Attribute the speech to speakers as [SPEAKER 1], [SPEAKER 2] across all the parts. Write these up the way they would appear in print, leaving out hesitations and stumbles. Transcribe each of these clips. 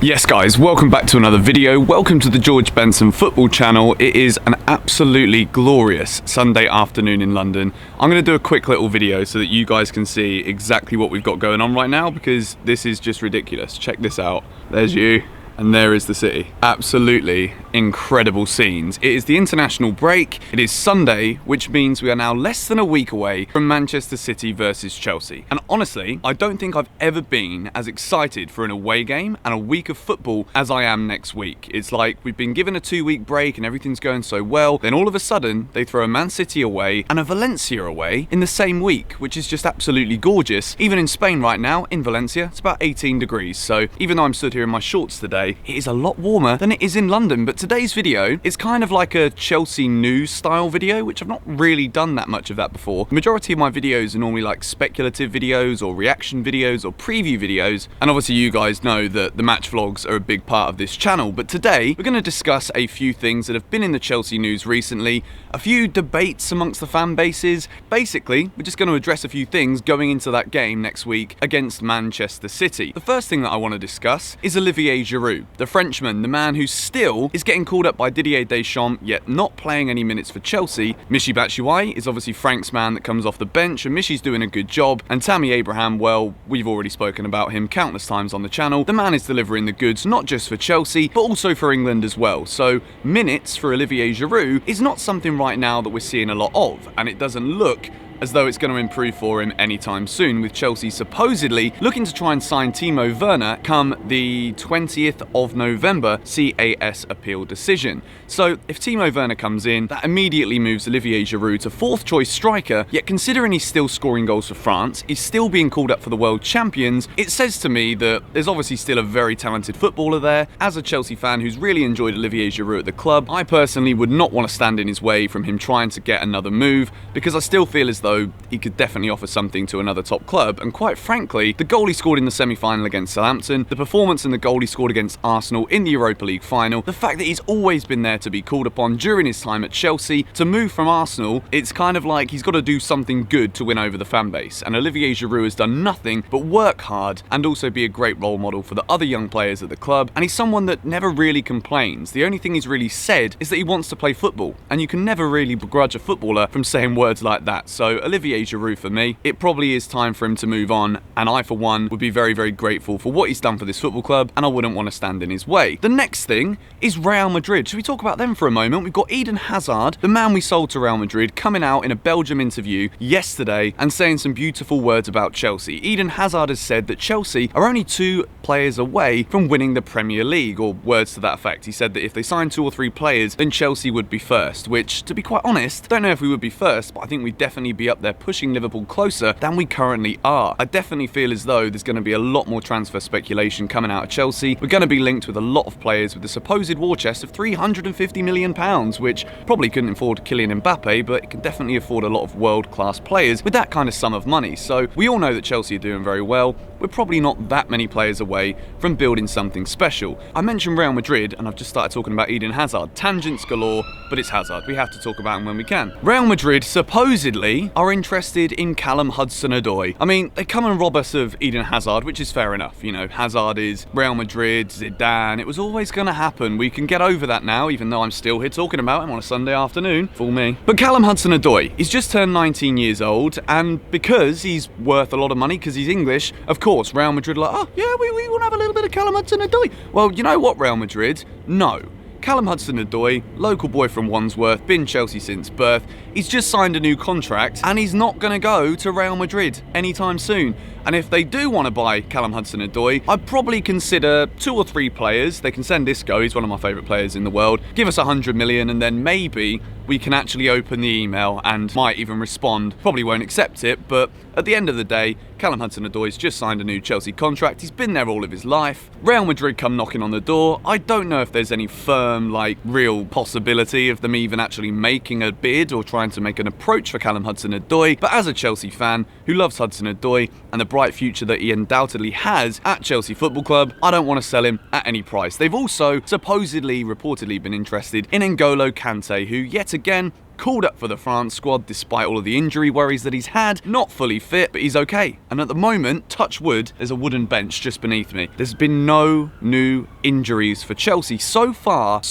[SPEAKER 1] Yes guys, welcome back to another video. Welcome to the George Benson football channel. It is an absolutely glorious Sunday afternoon in London. I'm going to do a quick little video so that you guys can see exactly what we've got going on right now, because this is just ridiculous. Check this out. There's you. And there is the city. Absolutely incredible scenes. It is the international break. It is Sunday, which means we are now less than a week away from Manchester City versus Chelsea. And honestly, I don't think I've ever been as excited for an away game and a week of football as I am next week. It's like we've been given a 2-week break and everything's going so well. Then all of a sudden, they throw a Man City away and a Valencia away in the same week, which is just absolutely gorgeous. Even in Spain right now, in Valencia, it's about 18 degrees. So even though I'm stood here in my shorts today, it is a lot warmer than it is in London. But today's video is kind of like a Chelsea news style video, which I've not really done that much of that before. The majority of my videos are normally like speculative videos or reaction videos or preview videos, and obviously you guys know that the match vlogs are a big part of this channel. But today we're going to discuss a few things that have been in the Chelsea news recently, a few debates amongst the fan bases. Basically, we're just going to address a few things going into that game next week against Manchester City. The first thing that I want to discuss is Olivier Giroud, the Frenchman, the man who still is getting called up by Didier Deschamps, yet not playing any minutes for Chelsea. Michy Batshuayi is obviously Frank's man that comes off the bench, and Michy's doing a good job. And Tammy Abraham, well, we've already spoken about him countless times on the channel. The man is delivering the goods, not just for Chelsea, but also for England as well. So minutes for Olivier Giroud is not something right now that we're seeing a lot of, and it doesn't look as though it's going to improve for him anytime soon, with Chelsea supposedly looking to try and sign Timo Werner come the 20th of November CAS appeal decision. So if Timo Werner comes in, that immediately moves Olivier Giroud to 4th choice striker, yet considering he's still scoring goals for France, he's still being called up for the world champions, it says to me that there's obviously still a very talented footballer there. As a Chelsea fan who's really enjoyed Olivier Giroud at the club, I personally would not want to stand in his way from him trying to get another move, because I still feel as though he could definitely offer something to another top club. And quite frankly, the goal he scored in the semi-final against Southampton, the performance and the goal he scored against Arsenal in the Europa League final, the fact that he's always been there to be called upon during his time at Chelsea, to move from Arsenal, it's kind of like he's got to do something good to win over the fan base. And Olivier Giroud has done nothing but work hard and also be a great role model for the other young players at the club. And he's someone that never really complains. The only thing he's really said is that he wants to play football, and you can never really begrudge a footballer from saying words like that. So Olivier Giroud, for me, it probably is time for him to move on, and I for one would be very, very grateful for what he's done for this football club, and I wouldn't want to stand in his way. The next thing is Real Madrid. Should we talk about them for a moment? We've got Eden Hazard, the man we sold to Real Madrid, coming out in a Belgium interview yesterday and saying some beautiful words about Chelsea. Eden Hazard has said that Chelsea are only 2 players away from winning the Premier League, or words to that effect. He said that if they sign 2 or 3 players, then Chelsea would be first, which, to be quite honest, don't know if we would be first, but I think we'd definitely be up there pushing Liverpool closer than we currently are. I definitely feel as though there's going to be a lot more transfer speculation coming out of Chelsea. We're going to be linked with a lot of players with the supposed war chest of £350 million, which probably couldn't afford Kylian Mbappe, but it can definitely afford a lot of world-class players with that kind of sum of money. So we all know that Chelsea are doing very well. We're probably not that many players away from building something special. I mentioned Real Madrid, and I've just started talking about Eden Hazard. Tangents galore, but it's Hazard. We have to talk about him when we can. Real Madrid supposedly are interested in Callum Hudson-Odoi. I mean, they come and rob us of Eden Hazard, which is fair enough. You know, Hazard is Real Madrid, Zidane. It was always going to happen. We can get over that now, even though I'm still here talking about him on a Sunday afternoon. Fool me. But Callum Hudson-Odoi, he's just turned 19 years old, and because he's worth a lot of money, because he's English, of course, Real Madrid are like, oh, yeah, we want to have a little bit of Callum Hudson-Odoi. Well, you know what, Real Madrid? No. Callum Hudson-Odoi, local boy from Wandsworth, been Chelsea since birth, he's just signed a new contract, and he's not going to go to Real Madrid anytime soon. And if they do want to buy Callum Hudson-Odoi, I'd probably consider 2 or 3 players. They can send Isco, he's one of my favourite players in the world, give us 100 million, and then maybe we can actually open the email and might even respond. Probably won't accept it, but at the end of the day, Callum Hudson-Odoi's just signed a new Chelsea contract. He's been there all of his life. Real Madrid come knocking on the door. I don't know if there's any firm, like, real possibility of them even actually making a bid or trying to make an approach for Callum Hudson-Odoi, but as a Chelsea fan who loves Hudson-Odoi and the bright future that he undoubtedly has at Chelsea Football Club, I don't want to sell him at any price. They've also supposedly, reportedly been interested in N'Golo Kante, who yet again called up for the France squad despite all of the injury worries that he's had, not fully fit, but he's okay. And at the moment, touch wood, there's a wooden bench just beneath me. There's been no new injuries for Chelsea so far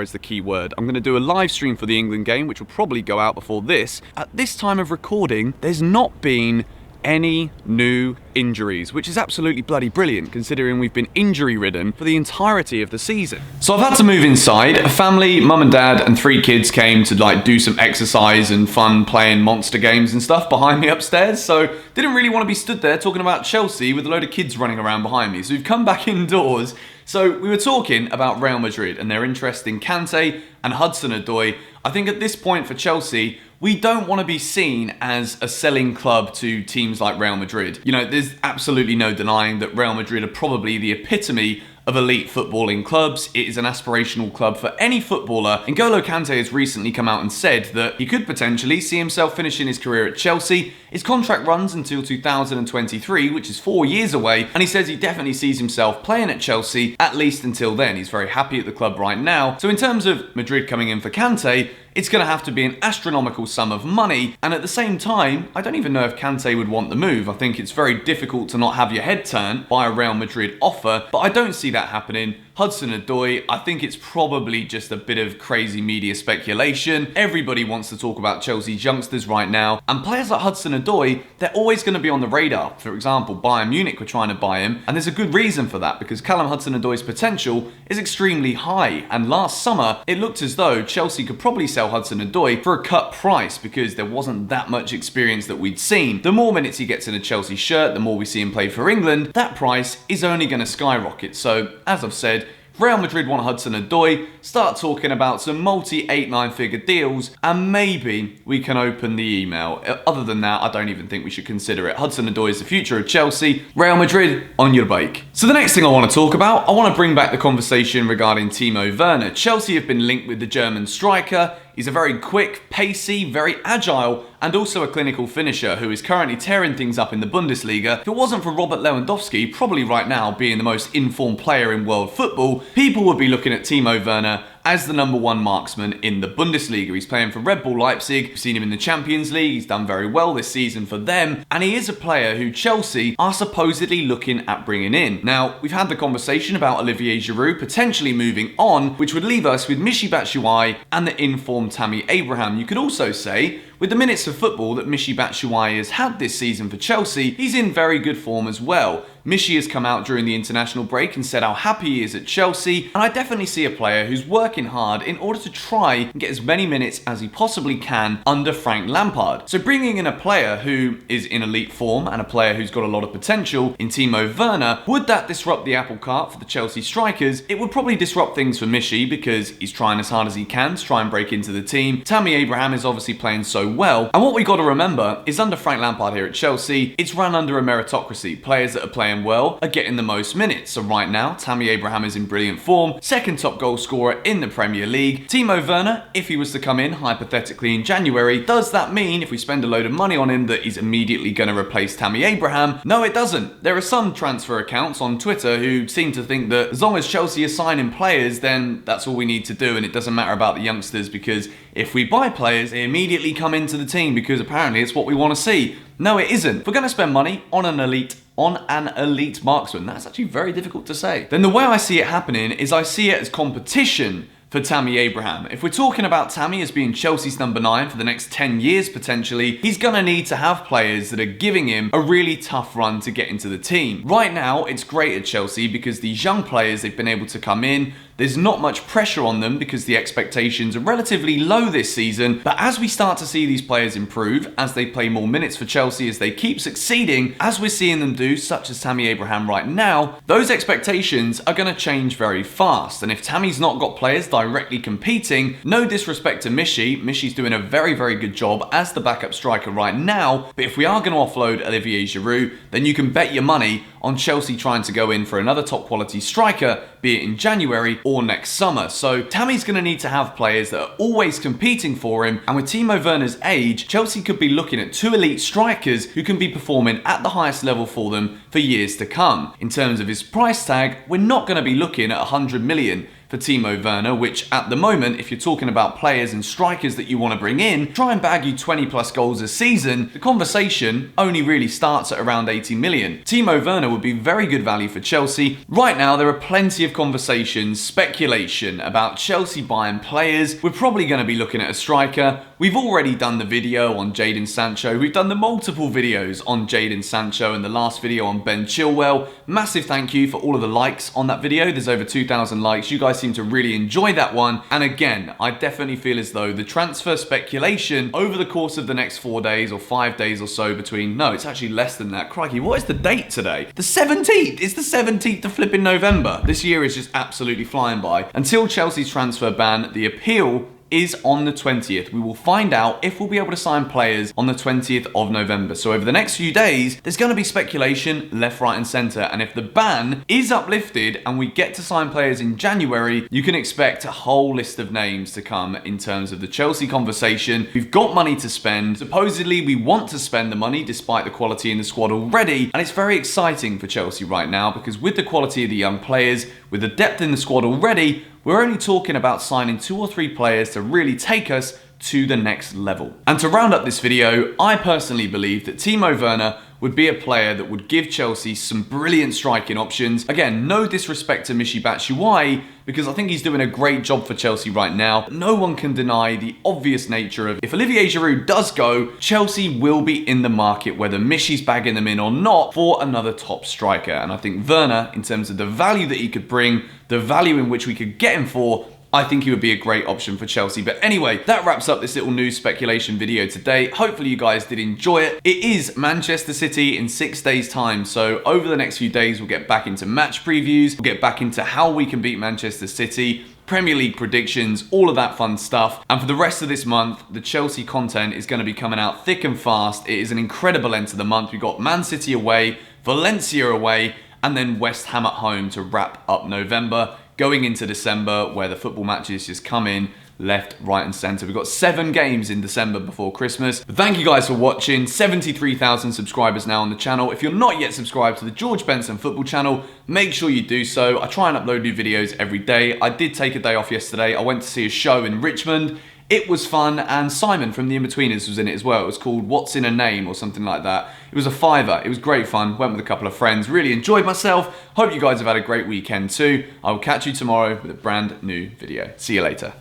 [SPEAKER 1] is the key word. I'm going to do a live stream for the England game, which will probably go out before this. At this time of recording, there's not been any new injuries, which is absolutely bloody brilliant considering we've been injury ridden for the entirety of the season. So I've had to move inside. A family, mum and dad and 3 kids came to do some exercise and fun playing monster games and stuff behind me upstairs, so didn't really want to be stood there talking about Chelsea with a load of kids running around behind me. So we've come back indoors. So we were talking about Real Madrid and their interest in Kante and Hudson-Odoi. I think at this point for Chelsea, we don't want to be seen as a selling club to teams like Real Madrid. You know, there's absolutely no denying that Real Madrid are probably the epitome of elite footballing clubs. It is an aspirational club for any footballer. N'Golo Kante has recently come out and said that he could potentially see himself finishing his career at Chelsea. His contract runs until 2023, which is 4 years away, and he says he definitely sees himself playing at Chelsea at least until then. He's very happy at the club right now. So in terms of Madrid coming in for Kante, it's going to have to be an astronomical sum of money, and at the same time, I don't even know if Kante would want the move. I think it's very difficult to not have your head turned by a Real Madrid offer, but I don't see that happening. Hudson-Odoi, I think it's probably just a bit of crazy media speculation. Everybody wants to talk about Chelsea's youngsters right now, and players like Hudson-Odoi, they're always going to be on the radar. For example, Bayern Munich were trying to buy him, and there's a good reason for that, because Callum Hudson-Odoi's potential is extremely high, and last summer, it looked as though Chelsea could probably sell Hudson-Odoi for a cut price, because there wasn't that much experience that we'd seen. The more minutes he gets in a Chelsea shirt, the more we see him play for England, that price is only going to skyrocket. So, as I've said, Real Madrid want Hudson-Odoi, start talking about some multi-8, 9-figure deals, and maybe we can open the email. Other than that, I don't even think we should consider it. Hudson-Odoi is the future of Chelsea. Real Madrid, on your bike. So the next thing I want to talk about, I want to bring back the conversation regarding Timo Werner. Chelsea have been linked with the German striker. He's a very quick, pacey, very agile, and also a clinical finisher who is currently tearing things up in the Bundesliga. If it wasn't for Robert Lewandowski, probably right now being the most informed player in world football, people would be looking at Timo Werner as the #1 marksman in the Bundesliga. He's playing for Red Bull Leipzig. We've seen him in the Champions League. He's done very well this season for them. And he is a player who Chelsea are supposedly looking at bringing in. Now, we've had the conversation about Olivier Giroud potentially moving on, which would leave us with Michy Batshuayi and the informed Tammy Abraham. You could also say, with the minutes of football that Michy Batshuayi has had this season for Chelsea, he's in very good form as well. Michy has come out during the international break and said how happy he is at Chelsea, and I definitely see a player who's working hard in order to try and get as many minutes as he possibly can under Frank Lampard. So bringing in a player who is in elite form and a player who's got a lot of potential in Timo Werner, would that disrupt the apple cart for the Chelsea strikers? It would probably disrupt things for Michy because he's trying as hard as he can to try and break into the team. Tammy Abraham is obviously playing so well, and what we got to remember is under Frank Lampard here at Chelsea, it's run under a meritocracy. Players that are playing well are getting the most minutes. So right now, Tammy Abraham is in brilliant form, second top goal scorer in the Premier League. Timo Werner, if he was to come in hypothetically in January, does that mean if we spend a load of money on him that he's immediately going to replace Tammy Abraham? No, it doesn't. There are some transfer accounts on Twitter who seem to think that as long as Chelsea are signing players, then that's all we need to do, and it doesn't matter about the youngsters, because if we buy players, they immediately come into the team because apparently it's what we want to see. No, it isn't. If we're going to spend money on an elite marksman, that's actually very difficult to say, then the way I see it happening is I see it as competition for Tammy Abraham. If we're talking about Tammy as being Chelsea's #9 for the next 10 years potentially, he's gonna need to have players that are giving him a really tough run to get into the team. Right now, it's great at Chelsea because these young players, they've been able to come in. There's not much pressure on them because the expectations are relatively low this season, but as we start to see these players improve, as they play more minutes for Chelsea, as they keep succeeding, as we're seeing them do, such as Tammy Abraham right now, those expectations are going to change very fast. And if Tammy's not got players directly competing, no disrespect to Michy, Michy's doing a very, very good job as the backup striker right now, but if we are going to offload Olivier Giroud, then you can bet your money on Chelsea trying to go in for another top quality striker, be it in January or next summer. So Tammy's going to need to have players that are always competing for him, and with Timo Werner's age, Chelsea could be looking at two elite strikers who can be performing at the highest level for them for years to come. In terms of his price tag, we're not going to be looking at 100 million for Timo Werner, which at the moment, if you're talking about players and strikers that you want to bring in, try and bag you 20 plus goals a season, the conversation only really starts at around 80 million. Timo Werner would be very good value for Chelsea. Right now, there are plenty of conversations, speculation about Chelsea buying players. We're probably going to be looking at a striker. We've already done the video on Jadon Sancho. We've done the multiple videos on Jadon Sancho and the last video on Ben Chilwell. Massive thank you for all of the likes on that video. There's over 2,000 likes. You guys seem to really enjoy that one. And again, I definitely feel as though the transfer speculation over the course of the next 4 days or 5 days or so between, no, it's actually less than that. Crikey, what is the date today? The 17th! It's the 17th of flipping November. This year is just absolutely flying by. Until Chelsea's transfer ban, the appeal is on the 20th. We will find out if we'll be able to sign players on the 20th of November. So over the next few days, there's going to be speculation left, right and centre. And if the ban is uplifted and we get to sign players in January, you can expect a whole list of names to come in terms of the Chelsea conversation. We've got money to spend. Supposedly, we want to spend the money despite the quality in the squad already. And it's very exciting for Chelsea right now because with the quality of the young players, with the depth in the squad already, we're only talking about signing 2 or 3 players to really take us to the next level. And to round up this video, I personally believe that Timo Werner would be a player that would give Chelsea some brilliant striking options. Again, no disrespect to Michy Batshuayi, because I think he's doing a great job for Chelsea right now. But no one can deny the obvious nature of if Olivier Giroud does go, Chelsea will be in the market, whether Michy's bagging them in or not, for another top striker. And I think Werner, in terms of the value that he could bring, the value in which we could get him for, I think he would be a great option for Chelsea. But anyway, that wraps up this little news speculation video today. Hopefully you guys did enjoy it. It is Manchester City in 6 days' time. So over the next few days, we'll get back into match previews. We'll get back into how we can beat Manchester City, Premier League predictions, all of that fun stuff. And for the rest of this month, the Chelsea content is going to be coming out thick and fast. It is an incredible end to the month. We've got Man City away, Valencia away, and then West Ham at home to wrap up November, going into December, where the football matches just come in left, right and centre. We've got 7 games in December before Christmas. But thank you guys for watching. 73,000 subscribers now on the channel. If you're not yet subscribed to the George Benson football channel, make sure you do so. I try and upload new videos every day. I did take a day off yesterday. I went to see a show in Richmond. It was fun, and Simon from The In-Betweeners was in it as well. It was called What's in a Name or something like that. It was a £5. It was great fun. Went with a couple of friends. Really enjoyed myself. Hope you guys have had a great weekend too. I will catch you tomorrow with a brand new video. See you later.